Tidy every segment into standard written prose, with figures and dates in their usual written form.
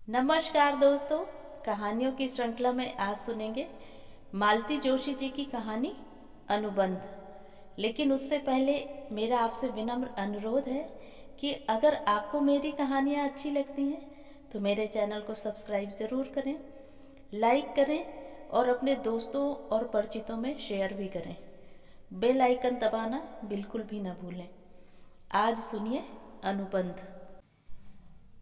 नमस्कार दोस्तों। कहानियों की श्रृंखला में आज सुनेंगे मालती जोशी जी की कहानी अनुबंध। लेकिन उससे पहले मेरा आपसे विनम्र अनुरोध है कि अगर आपको मेरी कहानियाँ अच्छी लगती हैं तो मेरे चैनल को सब्सक्राइब ज़रूर करें, लाइक करें और अपने दोस्तों और परिचितों में शेयर भी करें। बेल आइकन दबाना बिल्कुल भी न भूलें। आज सुनिए अनुबंध।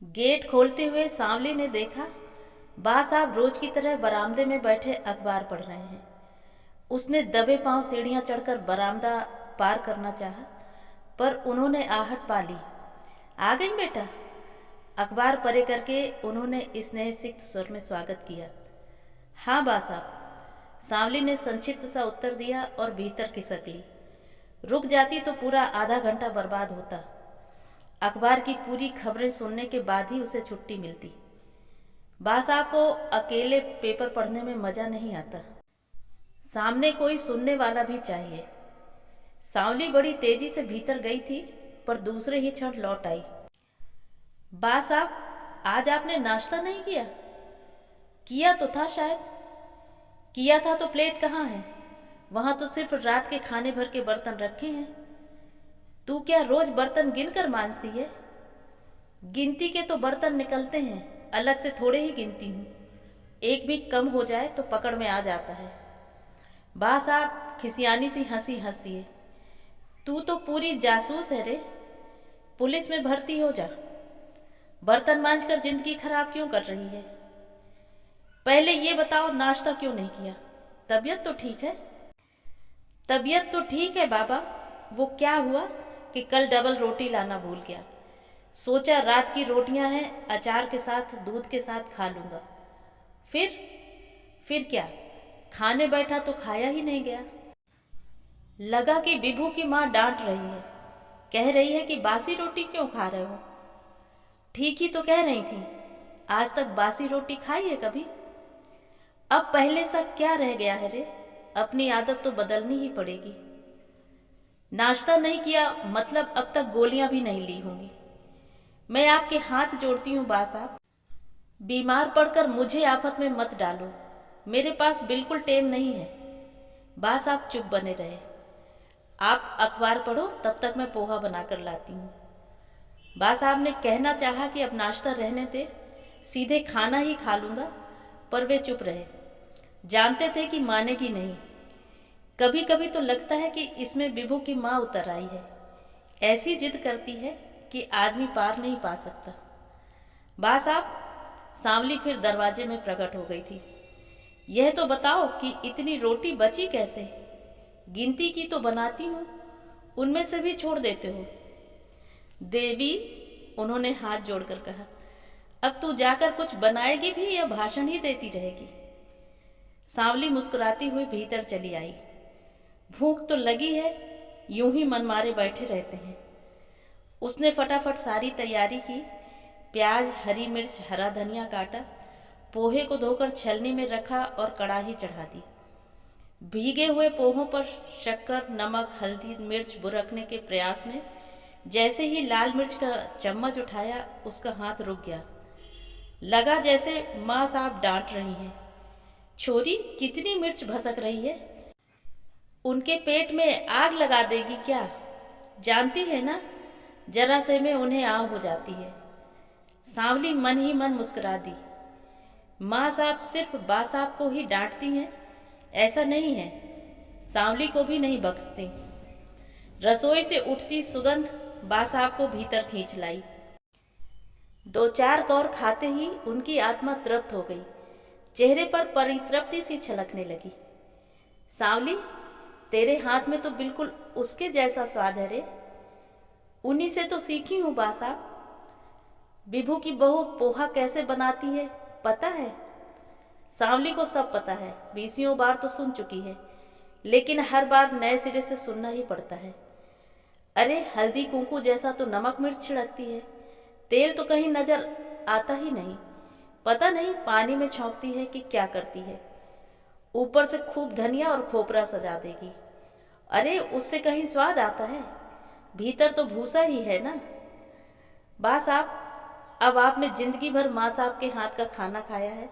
गेट खोलते हुए सांवली ने देखा बा साहब रोज की तरह बरामदे में बैठे अखबार पढ़ रहे हैं। उसने दबे पांव सीढ़ियां चढ़कर बरामदा पार करना चाहा, पर उन्होंने आहट पा ली। आ गई बेटा? अखबार परे करके उन्होंने स्नेहसिक्त स्वर में स्वागत किया। हाँ बा साहब, सांवली ने संक्षिप्त सा उत्तर दिया और भीतर खिसक ली। रुक जाती तो पूरा आधा घंटा बर्बाद होता। अखबार की पूरी खबरें सुनने के बाद ही उसे छुट्टी मिलती। बा साहब को अकेले पेपर पढ़ने में मजा नहीं आता, सामने कोई सुनने वाला भी चाहिए। सांवली बड़ी तेजी से भीतर गई थी, पर दूसरे ही क्षण लौट आई। बा साहब, आज आपने नाश्ता नहीं किया? किया तो था शायद। किया था तो प्लेट कहाँ है? वहां तो सिर्फ रात के खाने भर के बर्तन रखे हैं। तू क्या रोज बर्तन गिन कर मांजती है? गिनती के तो बर्तन निकलते हैं, अलग से थोड़े ही गिनती हूँ। एक भी कम हो जाए तो पकड़ में आ जाता है। बा साहब खिसियानी सी हंसी हंस दिए। तू तो पूरी जासूस है रे। पुलिस में भर्ती हो जा। बर्तन मांज कर जिंदगी खराब क्यों कर रही है? पहले ये बताओ, नाश्ता क्यों नहीं किया? तबीयत तो ठीक है? तबीयत तो ठीक है बाबा। वो क्या हुआ कि कल डबल रोटी लाना भूल गया। सोचा रात की रोटियां हैं, अचार के साथ दूध के साथ खा लूंगा। फिर फिर क्या, खाने बैठा तो खाया ही नहीं गया। लगा कि विभू की माँ डांट रही है, कह रही है कि बासी रोटी क्यों खा रहे हो। ठीक ही तो कह रही थी, आज तक बासी रोटी खाई है कभी? अब पहले सा क्या रह गया है रे? अपनी आदत तो बदलनी ही पड़ेगी। नाश्ता नहीं किया मतलब अब तक गोलियां भी नहीं ली होंगी। मैं आपके हाथ जोड़ती हूँ बा साहब, बीमार पड़कर मुझे आफत में मत डालो। मेरे पास बिल्कुल टेम नहीं है। बा साहब चुप बने रहे। आप अखबार पढ़ो, तब तक मैं पोहा बनाकर लाती हूँ। बा साहब ने कहना चाहा कि अब नाश्ता रहने दे, सीधे खाना ही खा लूँगा, पर वे चुप रहे। जानते थे कि मानेगी नहीं। कभी कभी तो लगता है कि इसमें विभू की माँ उतर आई है। ऐसी जिद करती है कि आदमी पार नहीं पा सकता। बा साहब, सांवली फिर दरवाजे में प्रकट हो गई थी। यह तो बताओ कि इतनी रोटी बची कैसे? गिनती की तो बनाती हूँ, उनमें से भी छोड़ देते हो। देवी, उन्होंने हाथ जोड़कर कहा, अब तू जाकर कुछ बनाएगी भी या भाषण ही देती रहेगी? सांवली मुस्कुराती हुई भीतर चली आई। भूख तो लगी है, यूं ही मनमारे बैठे रहते हैं। उसने फटाफट सारी तैयारी की। प्याज, हरी मिर्च, हरा धनिया काटा, पोहे को धोकर छलनी में रखा और कढ़ाई चढ़ा दी। भीगे हुए पोहों पर शक्कर, नमक, हल्दी, मिर्च बुरकने के प्रयास में जैसे ही लाल मिर्च का चम्मच उठाया, उसका हाथ रुक गया। लगा जैसे माँ साहब डांट रही हैं, छोरी कितनी मिर्च भसक रही है, उनके पेट में आग लगा देगी क्या? जानती है ना, जरा से में उन्हें आग हो जाती है। सांवली मन ही मन मुस्कुरा दी। माँ साहब सिर्फ बा साहब को ही डांटती हैं, ऐसा नहीं है। सांवली को भी नहीं बख्शती। रसोई से उठती सुगंध बा साहब को भीतर खींच लाई। दो चार कौर खाते ही उनकी आत्मा तृप्त हो गई। चेहरे पर परितृप्ति सी छलकने लगी। सांवली, तेरे हाथ में तो बिल्कुल उसके जैसा स्वाद है रे। उन्हीं से तो सीखी हूँ बा साहब। विभू की बहू पोहा कैसे बनाती है पता है? सांवली को सब पता है, 20 बार तो सुन चुकी है, लेकिन हर बार नए सिरे से सुनना ही पड़ता है। अरे हल्दी कुंकू जैसा तो नमक मिर्च छिड़कती है, तेल तो कहीं नजर आता ही नहीं। पता नहीं पानी में छौंकती है कि क्या करती है। ऊपर से खूब धनिया और खोपरा सजा देगी। अरे उससे कहीं स्वाद आता है? भीतर तो भूसा ही है ना। बा साहब, अब आपने जिंदगी भर माँ साहब के हाथ का खाना खाया है,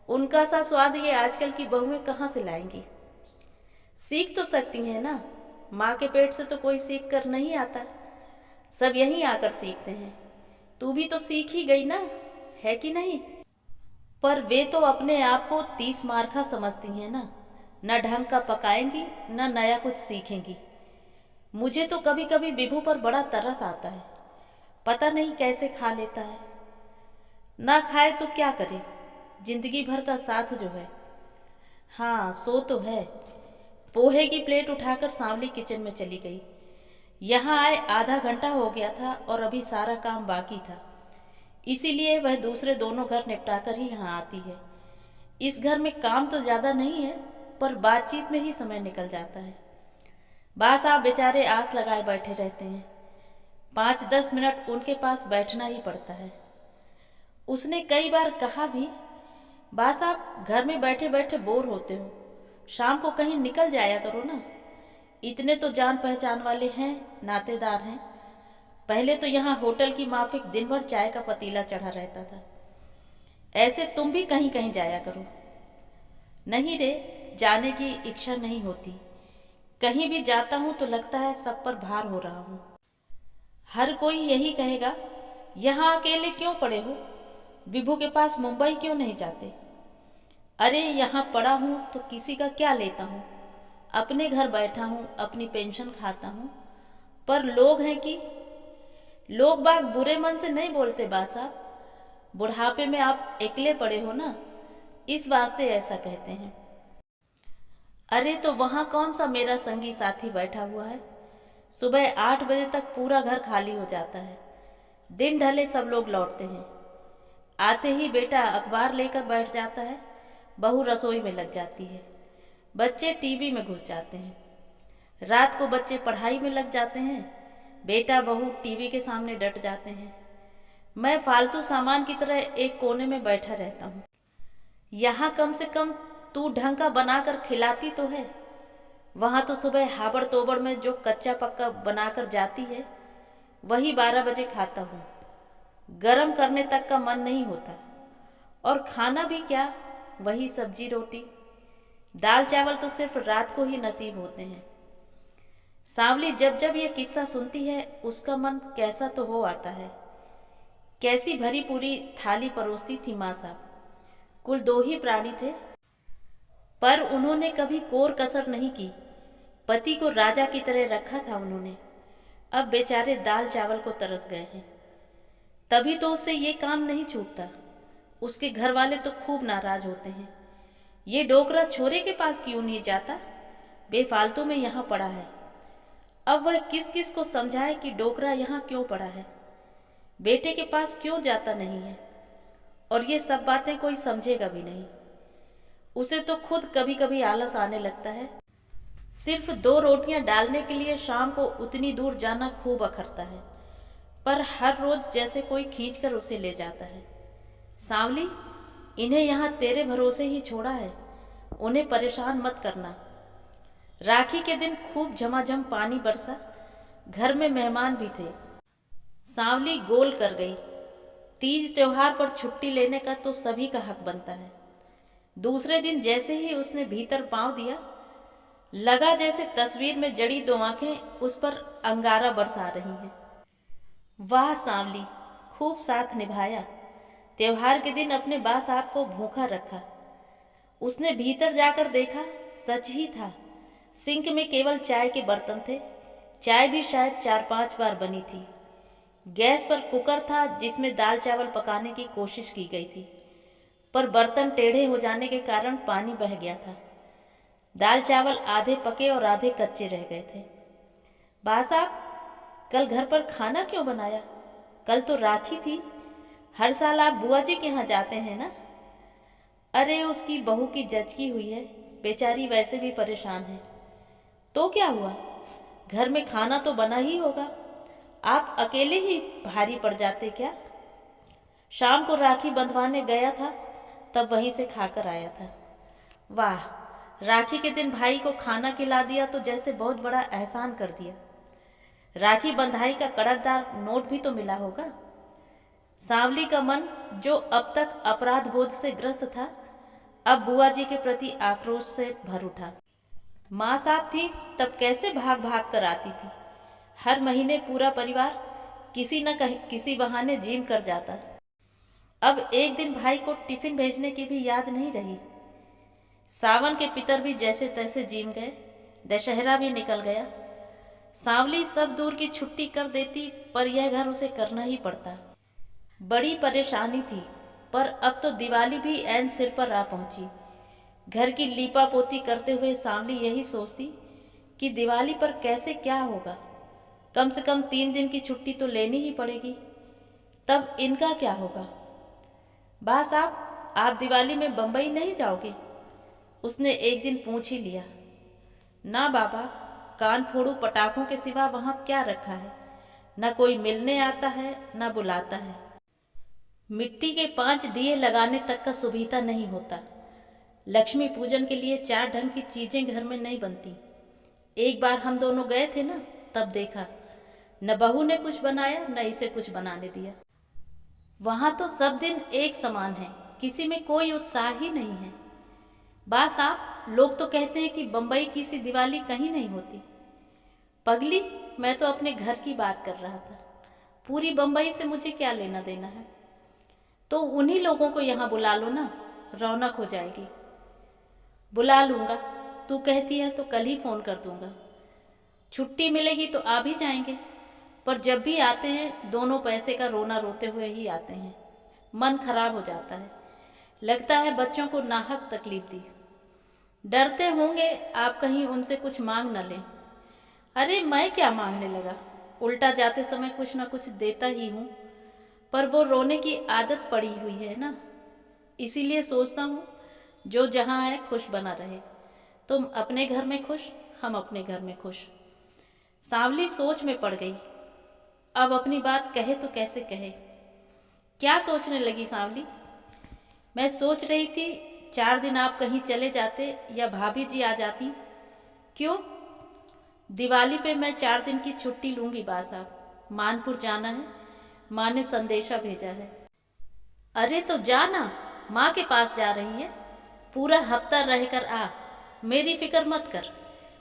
उनका सा स्वाद ये आजकल की बहुएं कहाँ से लाएंगी। सीख तो सकती हैं ना, माँ के पेट से तो कोई सीख कर नहीं आता, सब यहीं आकर सीखते हैं। तू भी तो सीख ही गई ना, है कि नहीं। पर वे तो अपने आप को 30 मार्खा समझती हैं ना, न ढंग का पकाएंगी न नया कुछ सीखेंगी। मुझे तो कभी कभी विभू पर बड़ा तरस आता है, पता नहीं कैसे खा लेता है। ना खाए तो क्या करे, जिंदगी भर का साथ जो है। हाँ सो तो है। पोहे की प्लेट उठाकर सांवली किचन में चली गई। यहाँ आए आधा घंटा हो गया था और अभी सारा काम बाकी था, इसीलिए वह दूसरे दोनों घर निपटाकर ही यहाँ आती है। इस घर में काम तो ज़्यादा नहीं है, पर बातचीत में ही समय निकल जाता है। बा साहब बेचारे आस लगाए बैठे रहते हैं, 5-10 मिनट उनके पास बैठना ही पड़ता है। उसने कई बार कहा भी, बा साहब घर में बैठे बैठे बोर होते हो, शाम को कहीं निकल जाया करो ना। इतने तो जान पहचान वाले हैं, नातेदार हैं। पहले तो यहाँ होटल की माफिक दिन भर चाय का पतीला चढ़ा रहता था। ऐसे तुम भी कहीं कहीं जाया करो। नहीं रे, जाने की इच्छा नहीं होती। कहीं भी जाता हूँ तो लगता है सब पर भार हो रहा हूँ। हर कोई यही कहेगा, यहाँ अकेले क्यों पड़े हो, विभू के पास मुंबई क्यों नहीं जाते। अरे यहाँ पड़ा हूँ तो किसी का क्या लेता हूँ, अपने घर बैठा हूँ, अपनी पेंशन खाता हूँ। पर लोग हैं कि लोग बाग बुरे मन से नहीं बोलते बा साहब, बुढ़ापे में आप अकेले पड़े हो ना, इस वास्ते ऐसा कहते हैं। अरे तो वहाँ कौन सा मेरा संगी साथी बैठा हुआ है। सुबह 8 बजे तक पूरा घर खाली हो जाता है, दिन ढले सब लोग लौटते हैं। आते ही बेटा अखबार लेकर बैठ जाता है, बहू रसोई में लग जाती है, बच्चे टीवी में घुस जाते हैं। रात को बच्चे पढ़ाई में लग जाते हैं, बेटा बहू टीवी के सामने डट जाते हैं। मैं फालतू सामान की तरह एक कोने में बैठा रहता हूँ। यहाँ कम से कम तू ढंग का बनाकर खिलाती तो है। वहाँ तो सुबह हाबड़ तोबड़ में जो कच्चा पक्का बनाकर जाती है, वही 12 बजे खाता हूँ। गरम करने तक का मन नहीं होता। और खाना भी क्या, वही सब्जी रोटी, दाल चावल तो सिर्फ रात को ही नसीब होते हैं। सांवली जब जब ये किस्सा सुनती है, उसका मन कैसा तो हो आता है। कैसी भरी पूरी थाली परोसती थी माँ साहब। कुल 2 ही प्राणी थे, पर उन्होंने कभी कोर कसर नहीं की। पति को राजा की तरह रखा था उन्होंने। अब बेचारे दाल चावल को तरस गए हैं। तभी तो उससे ये काम नहीं छूटता। उसके घर वाले तो खूब नाराज होते हैं। ये डोकरा छोरे के पास क्यों नहीं जाता, बेफालतू में यहाँ पड़ा है। अब वह किस किस को समझाए कि डोकरा यहाँ क्यों पड़ा है, बेटे के पास क्यों जाता नहीं है। और ये सब बातें कोई समझेगा भी नहीं। उसे तो खुद कभी कभी आलस आने लगता है। सिर्फ 2 रोटियां डालने के लिए शाम को उतनी दूर जाना खूब अखरता है, पर हर रोज जैसे कोई खींचकर उसे ले जाता है। सांवली, इन्हें यहाँ तेरे भरोसे ही छोड़ा है, उन्हें परेशान मत करना। राखी के दिन खूब झमाझम पानी बरसा, घर में मेहमान भी थे। सांवली गोल कर गई। तीज त्योहार पर छुट्टी लेने का तो सभी का हक बनता है। दूसरे दिन जैसे ही उसने भीतर पांव दिया, लगा जैसे तस्वीर में जड़ी 2 आंखें उस पर अंगारा बरसा रही हैं। वाह सांवली, खूब साथ निभाया। त्योहार के दिन अपने बा साहब को भूखा रखा। उसने भीतर जाकर देखा, सच ही था। सिंक में केवल चाय के बर्तन थे। चाय भी शायद 4-5 बार बनी थी। गैस पर कुकर था जिसमें दाल चावल पकाने की कोशिश की गई थी, पर बर्तन टेढ़े हो जाने के कारण पानी बह गया था। दाल चावल आधे पके और आधे कच्चे रह गए थे। बा साहब, कल घर पर खाना क्यों बनाया? कल तो राखी थी, हर साल आप बुआ जी के यहाँ जाते हैं ना। अरे उसकी बहू की जचकी हुई है, बेचारी वैसे भी परेशान है। तो क्या हुआ, घर में खाना तो बना ही होगा, आप अकेले ही भारी पड़ जाते क्या? शाम को राखी बंधवाने गया था, तब वहीं से खाकर आया था। वाह, राखी के दिन भाई को खाना खिला दिया तो जैसे बहुत बड़ा एहसान कर दिया। राखी बंधाई का कड़कदार नोट भी तो मिला होगा। सांवली का मन, जो अब तक अपराध बोध से ग्रस्त था, अब बुआ जी के प्रति आक्रोश से भर उठा। माँ साहब थी तब कैसे भाग भाग कर आती थी। हर महीने पूरा परिवार किसी न किसी बहाने जिम कर जाता। अब एक दिन भाई को टिफिन भेजने की भी याद नहीं रही। सावन के पितर भी जैसे तैसे जिम गए। दशहरा भी निकल गया। सांवली सब दूर की छुट्टी कर देती, पर यह घर उसे करना ही पड़ता। बड़ी परेशानी थी, पर अब तो दिवाली भी ऐन सिर पर आ पहुंची। घर की लीपा पोती करते हुए सांवली यही सोचती कि दिवाली पर कैसे क्या होगा। कम से कम 3 दिन की छुट्टी तो लेनी ही पड़ेगी। तब इनका क्या होगा। बा साहब, आप दिवाली में बम्बई नहीं जाओगे? उसने एक दिन पूछ ही लिया। ना बाबा, कान फोड़ू पटाखों के सिवा वहाँ क्या रखा है। न कोई मिलने आता है न बुलाता है। मिट्टी के 5 दिए लगाने तक का सुविधा नहीं होता। लक्ष्मी पूजन के लिए 4 ढंग की चीजें घर में नहीं बनती। एक बार हम दोनों गए थे ना, तब देखा, न बहू ने कुछ बनाया न इसे कुछ बनाने दिया। वहाँ तो सब दिन एक समान है, किसी में कोई उत्साह ही नहीं है। बा साहब, लोग तो कहते हैं कि बम्बई की सी दिवाली कहीं नहीं होती। पगली, मैं तो अपने घर की बात कर रहा था। पूरी बम्बई से मुझे क्या लेना देना है। तो उन्हीं लोगों को यहाँ बुला लो ना, रौनक हो जाएगी। बुला लूँगा, तू कहती है तो कल ही फ़ोन कर दूँगा। छुट्टी मिलेगी तो आ भी जाएंगे, पर जब भी आते हैं दोनों पैसे का रोना रोते हुए ही आते हैं। मन खराब हो जाता है। लगता है बच्चों को नाहक तकलीफ दी। डरते होंगे आप कहीं उनसे कुछ मांग न लें। अरे मैं क्या मांगने लगा, उल्टा जाते समय कुछ न कुछ देता ही हूँ, पर वो रोने की आदत पड़ी हुई है ना, इसीलिए सोचता हूँ जो जहाँ है खुश बना रहे। तुम अपने घर में खुश, हम अपने घर में खुश। सांवली सोच में पड़ गई। अब अपनी बात कहे तो कैसे कहे। क्या सोचने लगी सांवली? मैं सोच रही थी 4 दिन आप कहीं चले जाते या भाभी जी आ जाती। क्यों? दिवाली पे मैं 4 दिन की छुट्टी लूँगी बा साहब। मानपुर जाना है, माँ ने संदेशा भेजा है। अरे तो जाना, माँ के पास जा रही है। पूरा हफ्ता रहकर आ, मेरी फिक्र मत कर,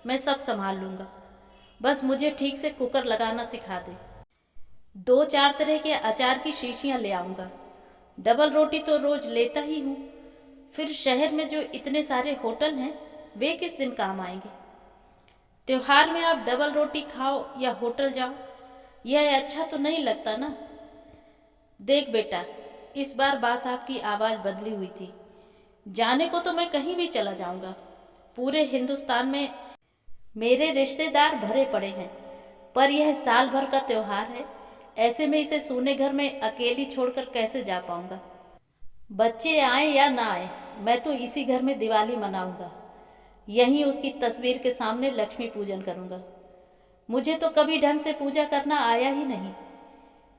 मैं सब संभाल लूँगा। बस मुझे ठीक से कुकर लगाना सिखा दे। 2-4 तरह के अचार की शीशियाँ ले आऊँगा। डबल रोटी तो रोज लेता ही हूँ। फिर शहर में जो इतने सारे होटल हैं, वे किस दिन काम आएंगे। त्योहार में आप डबल रोटी खाओ या होटल जाओ, यह अच्छा तो नहीं लगता ना। देख बेटा, इस बार बा साहब की आवाज़ बदली हुई थी। जाने को तो मैं कहीं भी चला जाऊंगा। पूरे हिंदुस्तान में मेरे रिश्तेदार भरे पड़े हैं, पर यह साल भर का त्योहार है। ऐसे में इसे सूने घर में अकेली छोड़कर कैसे जा पाऊंगा। बच्चे आए या ना आए, मैं तो इसी घर में दिवाली मनाऊंगा। यहीं उसकी तस्वीर के सामने लक्ष्मी पूजन करूंगा। मुझे तो कभी ढंग से पूजा करना आया ही नहीं।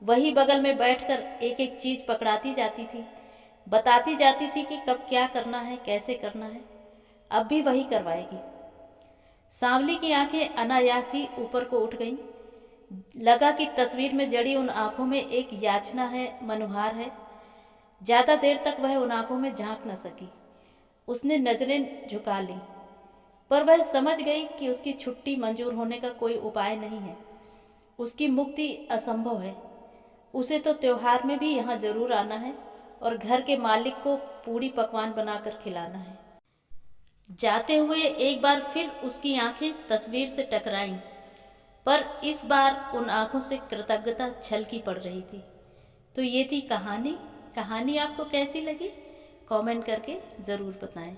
वही बगल में बैठकर एक एक चीज पकड़ाती जाती थी, बताती जाती थी कि कब क्या करना है, कैसे करना है। अब भी वही करवाएगी। सांवली की आंखें अनायास ही ऊपर को उठ गईं। लगा कि तस्वीर में जड़ी उन आंखों में एक याचना है, मनुहार है। ज्यादा देर तक वह उन आंखों में झांक न सकी। उसने नजरें झुका ली, पर वह समझ गई कि उसकी छुट्टी मंजूर होने का कोई उपाय नहीं है। उसकी मुक्ति असंभव है। उसे तो त्योहार में भी यहाँ जरूर आना है और घर के मालिक को पूड़ी पकवान बनाकर खिलाना है। जाते हुए एक बार फिर उसकी आंखें तस्वीर से टकराईं, पर इस बार उन आंखों से कृतज्ञता छलकी पड़ रही थी। तो ये थी कहानी। कहानी आपको कैसी लगी? कमेंट करके ज़रूर बताएं।